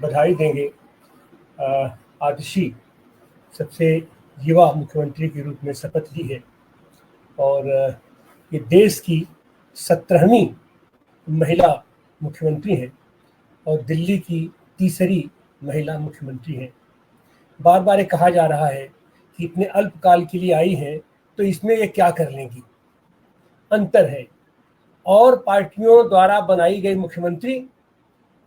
बधाई देंगे। आतिशी सबसे युवा मुख्यमंत्री के रूप में शपथ ली है और ये देश की 17वीं महिला मुख्यमंत्री हैं और दिल्ली की तीसरी महिला मुख्यमंत्री हैं। बार बार ये कहा जा रहा है कि इतने अल्पकाल के लिए आई हैं तो इसमें ये क्या कर लेंगी। अंतर है और पार्टियों द्वारा बनाई गई मुख्यमंत्री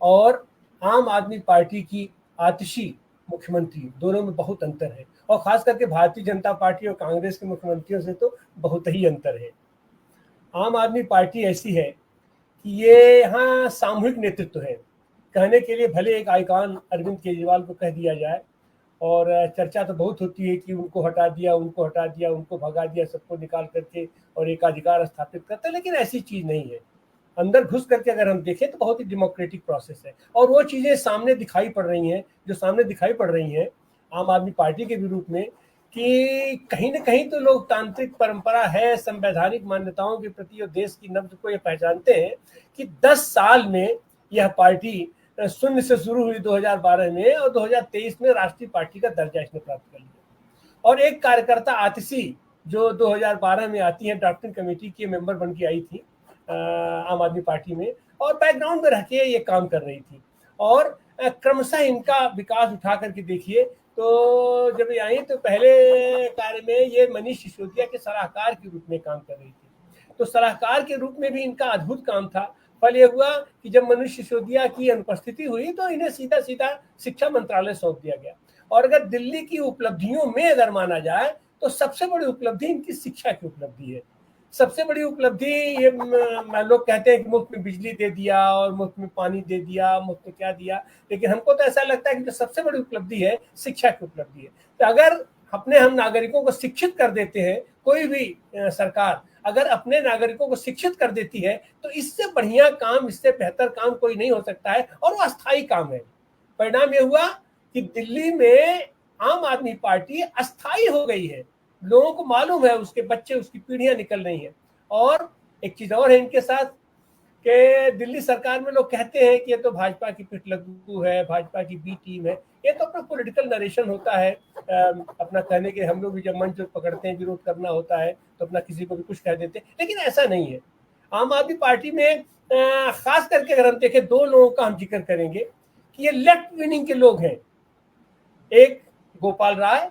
और आम आदमी पार्टी की आतिशी मुख्यमंत्री, दोनों में बहुत अंतर है और खास करके भारतीय जनता पार्टी और कांग्रेस के मुख्यमंत्रियों से तो बहुत ही अंतर है। आम आदमी पार्टी ऐसी है कि ये यहाँ सामूहिक नेतृत्व है। कहने के लिए भले एक आइकॉन अरविंद केजरीवाल को कह दिया जाए और चर्चा तो बहुत होती है कि उनको हटा दिया, उनको हटा दिया, उनको भगा दिया, सबको निकाल करके और एकाधिकार स्थापित करता है, लेकिन ऐसी चीज़ नहीं है। अंदर घुस करके अगर हम देखें तो बहुत ही डेमोक्रेटिक प्रोसेस है और वो चीज़ें सामने दिखाई पड़ रही हैं, जो सामने दिखाई पड़ रही हैं आम आदमी पार्टी के भी रूप में, कि कहीं ना कहीं तो लोकतांत्रिक परंपरा है, संवैधानिक मान्यताओं के प्रति और देश की नब्ज को ये पहचानते हैं कि 10 साल में यह पार्टी शून्य से शुरू हुई 2012 में और 2023 में राष्ट्रीय पार्टी का दर्जा इसने प्राप्त कर लिया। और एक कार्यकर्ता आतिशी जो 2012 में आती है, ड्राफ्टिंग कमेटी की मेंबर बन के आई थी आम आदमी पार्टी में और बैकग्राउंड में रह के ये काम कर रही थी और क्रमशः इनका विकास उठा करके देखिए तो जब ये आई तो पहले कार्य में ये मनीष सिसोदिया के सलाहकार के रूप में काम कर रही थी, तो सलाहकार के रूप में भी इनका अद्भुत काम था। फल ये हुआ कि जब मनीष सिसोदिया की अनुपस्थिति हुई तो इन्हें सीधा सीधा शिक्षा मंत्रालय सौंप दिया गया। और अगर दिल्ली की उपलब्धियों में अगर माना जाए तो सबसे बड़ी उपलब्धि इनकी शिक्षा की उपलब्धि है। सबसे बड़ी उपलब्धि ये लोग कहते हैं कि मुफ्त में बिजली दे दिया और मुफ्त में पानी दे दिया, मुफ्त में क्या दिया, लेकिन हमको तो ऐसा लगता है कि जो सबसे बड़ी उपलब्धि है शिक्षा की उपलब्धि है। तो अगर अपने हम नागरिकों को शिक्षित कर देते हैं, कोई भी सरकार अगर अपने नागरिकों को शिक्षित कर देती है तो इससे बढ़िया काम, इससे बेहतर काम कोई नहीं हो सकता है और वो अस्थायी काम है। परिणाम ये हुआ कि दिल्ली में आम आदमी पार्टी अस्थायी हो गई है। लोगों को मालूम है, उसके बच्चे, उसकी पीढ़ियां निकल रही हैं। और एक चीज और है इनके साथ कि दिल्ली सरकार में लोग कहते हैं कि ये तो भाजपा की पिटलग्गू है, भाजपा की बी टीम है। ये तो अपना पॉलिटिकल नरेशन होता है, अपना कहने के। हम लोग भी जब मंच पकड़ते हैं, विरोध करना होता है तो अपना किसी को भी कुछ कह देते हैं, लेकिन ऐसा नहीं है। आम आदमी पार्टी में खास करके अगर हम देखें, दो लोगों का हम जिक्र करेंगे कि ये लेफ्ट विनिंग के लोग हैं, एक गोपाल राय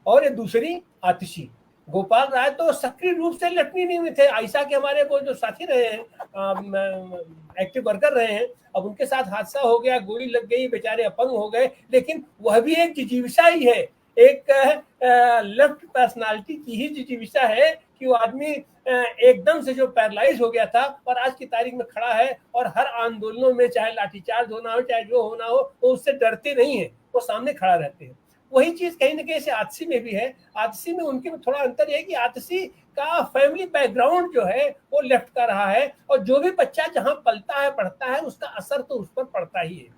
और ये दूसरी आतिशी। गोपाल राय तो सक्रिय रूप से लेफ्ट विनिंग में थे, आयशा के हमारे वो जो साथी रहे हैं, एक्टिव वर्कर रहे हैं। अब उनके साथ हादसा हो गया, गोली लग गई, बेचारे अपंग हो गए, लेकिन वह भी एक जिजीविषा ही है, एक लेफ्ट पर्सनालिटी की ही जिजीविषा है कि वो आदमी एकदम से जो पैरालाइज हो गया था और आज की तारीख में खड़ा है और हर आंदोलनों में चाहे लाठीचार्ज होना हो, चाहे जो होना हो, वो उससे डरते नहीं है, वो सामने खड़ा रहते हैं। वही चीज कहीं ना कहीं से आतिशी में भी है। आतिशी में उनके में थोड़ा अंतर है कि आतिशी का फैमिली बैकग्राउंड जो है वो लेफ्ट का रहा है और जो भी बच्चा जहां पलता है, पढ़ता है, उसका असर तो उस पर पड़ता ही है।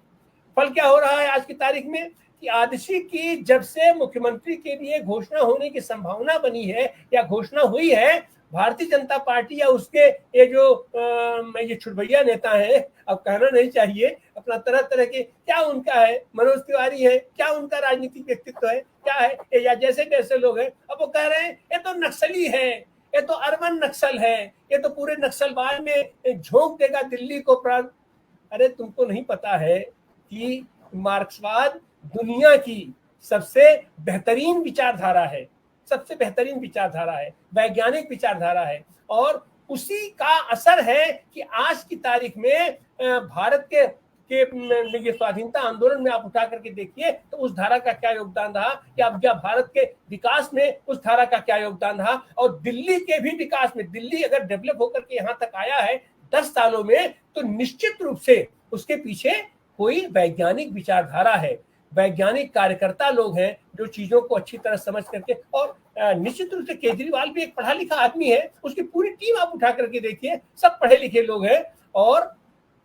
फल क्या हो रहा है आज की तारीख में कि आतिशी की जब से मुख्यमंत्री के लिए घोषणा होने की संभावना बनी है या घोषणा हुई है, भारतीय जनता पार्टी या उसके ये छुटभैया नेता हैं, अब कहना नहीं चाहिए, अपना तरह तरह के, क्या उनका है, मनोज तिवारी है, क्या उनका राजनीतिक व्यक्तित्व है, क्या है, या जैसे जैसे लोग हैं, अब वो कह रहे हैं ये तो नक्सली है, ये तो अर्बन नक्सल है, ये तो पूरे नक्सलवाद में झोंक देगा दिल्ली को प्राण। अरे तुमको नहीं पता है कि मार्क्सवाद दुनिया की सबसे बेहतरीन विचारधारा है, सबसे बेहतरीन विचारधारा है, वैज्ञानिक विचारधारा है और उसी का असर है कि आज की तारीख में भारत के स्वाधीनता आंदोलन में आप उठा करके देखिए तो उस धारा का क्या योगदान रहा, या भारत के विकास में उस धारा का क्या योगदान रहा। और दिल्ली के भी विकास में, दिल्ली अगर डेवलप होकर के यहाँ तक आया है 10 सालों में, तो निश्चित रूप से उसके पीछे कोई वैज्ञानिक विचारधारा है, वैज्ञानिक कार्यकर्ता लोग हैं जो चीजों को अच्छी तरह समझ करके। और निश्चित रूप से केजरीवाल भी एक पढ़ा लिखा आदमी है, उसकी पूरी टीम आप उठा करके देखिए, सब पढ़े लिखे लोग हैं। और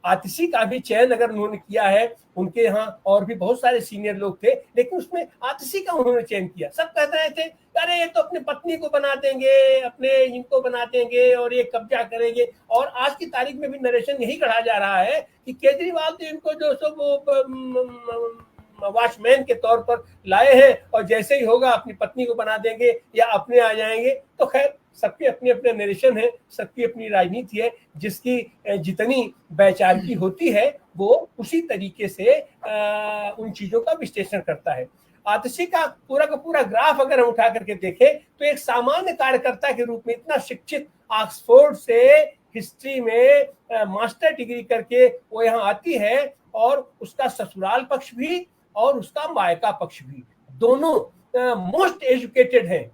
आतिशी का भी चयन अगर उन्होंने किया है उनके यहाँ और भी बहुत सारे सीनियर लोग थे, लेकिन उसमें आतिशी का उन्होंने चयन किया। सब कह रहे थे अरे ये तो अपने पत्नी को बना देंगे, अपने इनको बना देंगे और ये कब्जा करेंगे। और आज की तारीख में भी नरेशन यही कहा जा रहा है कि केजरीवाल तो इनको जो सब वॉचमैन के तौर पर लाए हैं और जैसे ही होगा अपनी पत्नी को बना देंगे या अपने आ जाएंगे। तो खैर सबके अपने अपने नरेशन है, सबकी अपनी राजनीति है, जिसकी जितनी वैचारिकी होती है वो उसी तरीके से उन चीजों का विश्लेषण करता है। आतिशी का पूरा ग्राफ अगर हम उठा करके देखें तो एक सामान्य कार्यकर्ता के रूप में इतना शिक्षित, ऑक्सफोर्ड से हिस्ट्री में मास्टर डिग्री करके वो यहाँ आती है और उसका ससुराल पक्ष भी और उसका मायका पक्ष भी दोनों मोस्ट एजुकेटेड हैं,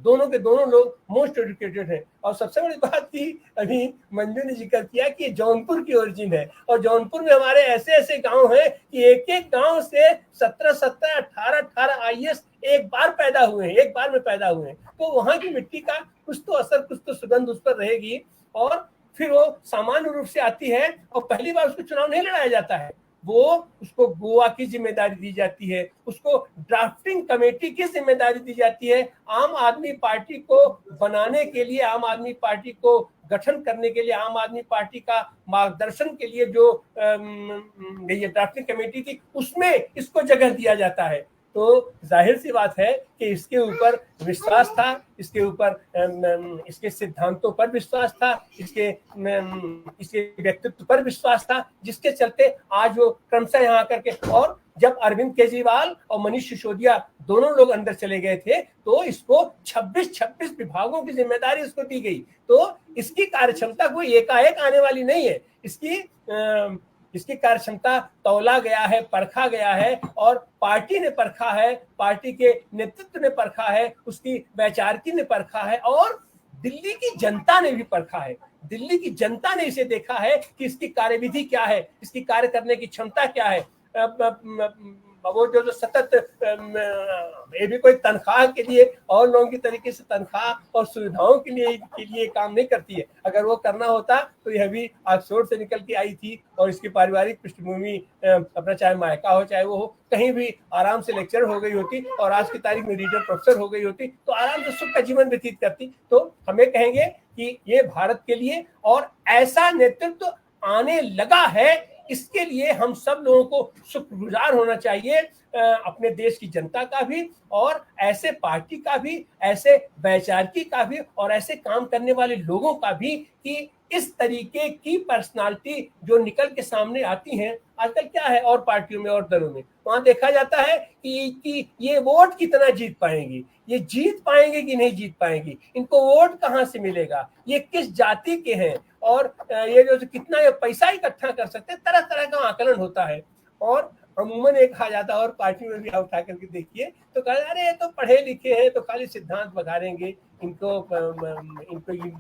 दोनों के दोनों लोग मोस्ट एजुकेटेड हैं। और सबसे बड़ी बात की अभी मंजू ने जिक्र किया कि जौनपुर की ओरिजिन है और जौनपुर में हमारे ऐसे ऐसे गांव हैं कि एक एक गांव से 17 18 आईएएस एक बार पैदा हुए हैं, एक बार में पैदा हुए हैं। तो वहां की मिट्टी का कुछ तो असर, कुछ तो सुगंध उस पर रहेगी। और फिर वो सामान्य रूप से आती है और पहली बार उसको चुनाव नहीं लड़ाया जाता है, वो उसको गोवा की जिम्मेदारी दी जाती है, उसको ड्राफ्टिंग कमेटी की जिम्मेदारी दी जाती है। आम आदमी पार्टी को बनाने के लिए, आम आदमी पार्टी को गठन करने के लिए, आम आदमी पार्टी का मार्गदर्शन के लिए जो ये ड्राफ्टिंग कमेटी थी उसमें इसको जगह दिया जाता है। तो जाहिर सी बात है कि इसके ऊपर विश्वास था, इसके ऊपर इसके सिद्धांतों पर विश्वास था, इसके व्यक्तित्व पर विश्वास था, जिसके चलते आज वो क्रमशः यहाँ आकर के, और जब अरविंद केजरीवाल और मनीष सिसोदिया दोनों लोग अंदर चले गए थे तो इसको 26 विभागों की जिम्मेदारी इसको दी गई। तो इसकी कार्यक्षमता कोई एकाएक आने वाली नहीं है, इसकी कार्यक्षमता तौला गया है, परखा गया है और पार्टी ने परखा है, पार्टी के नेतृत्व ने परखा है, उसकी वैचारिकी ने परखा है और दिल्ली की जनता ने भी परखा है। दिल्ली की जनता ने इसे देखा है कि इसकी कार्यविधि क्या है, इसकी कार्य करने की क्षमता क्या है। वो जो सतत ये भी कोई तनख्वाह के लिए और लोगों की तरीके से तनख्वाह और सुविधाओं के लिए काम नहीं करती है। अगर वो करना होता तो यह भी ऑक्सफोर्ड से निकल के आई थी और इसकी पारिवारिक पृष्ठभूमि अपना चाहे मायका हो चाहे वो हो, कहीं भी आराम से लेक्चर हो गई होती और आज की तारीख में रीडर प्रोफेसर हो गई होती तो आराम से सुख का जीवन व्यतीत करती। तो हमें कहेंगे कि ये भारत के लिए और ऐसा नेतृत्व आने लगा है, इसके लिए हम सब लोगों को शुक्रगुजार होना चाहिए, अपने देश की जनता का भी और ऐसे पार्टी का भी, ऐसे वैचारिकी का भी और ऐसे काम करने वाले लोगों का भी कि इस तरीके की पर्सनालिटी जो निकल के सामने आती हैं। आजकल क्या है और पार्टियों में और दलों में, वहां देखा जाता है कि ये वोट कितना जीत पाएंगी, ये जीत पाएंगे कि नहीं जीत पाएंगी, इनको वोट कहाँ से मिलेगा, ये किस जाति के हैं और ये जो कितना ये पैसा इकट्ठा कर सकते हैं, तरह तरह का आकलन होता है। और अमूमन एक आ जाता है और पार्टी में भी उठा करके देखिए तो कहा अरे ये तो पढ़े लिखे हैं तो खाली सिद्धांत बघारेंगे, इनको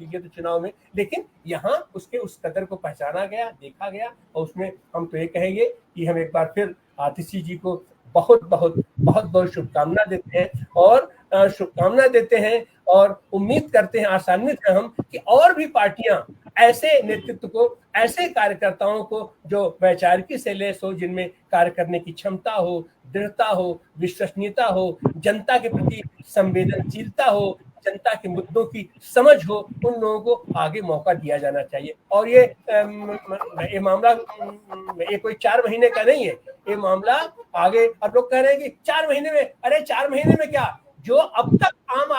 ये तो चुनाव में। लेकिन यहाँ उसके उस कदर को पहचाना गया, देखा गया और उसमें हम तो ये कहेंगे कि हम एक बार फिर आतिशी जी को बहुत बहुत बहुत बहुत शुभकामना देते हैं और उम्मीद करते हैं, आशान्वित हैं हम कि और भी पार्टियां ऐसे नेतृत्व को, ऐसे कार्यकर्ताओं को जो वैचारिकी से लैस हो, जिनमें कार्य करने की क्षमता हो, दृढ़ता हो, विश्वसनीयता हो, जनता के प्रति संवेदनशीलता हो, जनता के मुद्दों की समझ हो, उन लोगों को आगे मौका दिया जाना चाहिए। और ये मामला ये कोई 4 महीने का नहीं है, ये मामला आगे। अब लोग कह रहे हैं कि 4 महीने में, अरे 4 महीने में क्या, जो अब तक आम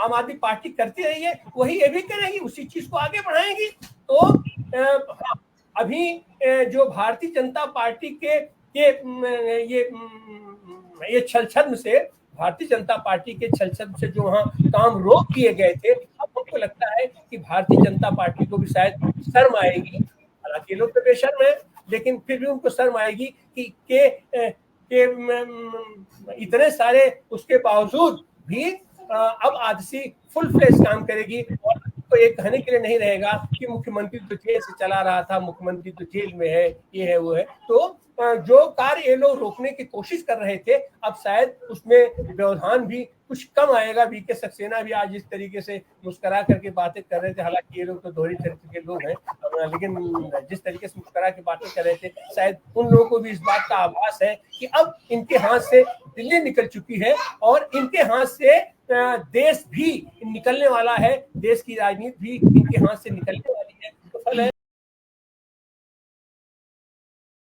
आदमी पार्टी करती रही है वही ये भी करेगी, उसी चीज को आगे बढ़ाएगी। तो अभी जो भारतीय जनता पार्टी के ये छलछद्म से, भारतीय जनता पार्टी के छलछद्म से जो वहां काम रोक दिए गए थे, अब हमको लगता है कि भारतीय जनता पार्टी को भी शायद शर्म आएगी। हालांकि लोग तो बेशर्म है, लेकिन फिर भी उनको शर्म आएगी कि इतने सारे उसके बावजूद भी अब आतिशी फुल फ्लेश काम करेगी और को एक कहने के लिए नहीं रहेगा कि मुख्यमंत्री तो जेल से चला रहा था, मुख्यमंत्री तो जेल में है, ये है वो है। तो जो कार्य ये लोग रोकने की कोशिश कर रहे थे, अब शायद उसमें व्यवधान भी कुछ कम आएगा। वीके सक्सेना भी आज इस तरीके से मुस्कुरा करके बातें कर रहे थे, हालांकि ये लोग तो दोहरी चरित्र के लोग हैं, लेकिन जिस तरीके से मुस्कुरा के बातें कर रहे थे, शायद उन लोगों को भी इस बात का आभास है कि अब इनके हाथ से दिल्ली निकल चुकी है और इनके हाथ से देश भी निकलने वाला है, देश की राजनीति भी इनके हाथ से निकलने वाली है। तो फल है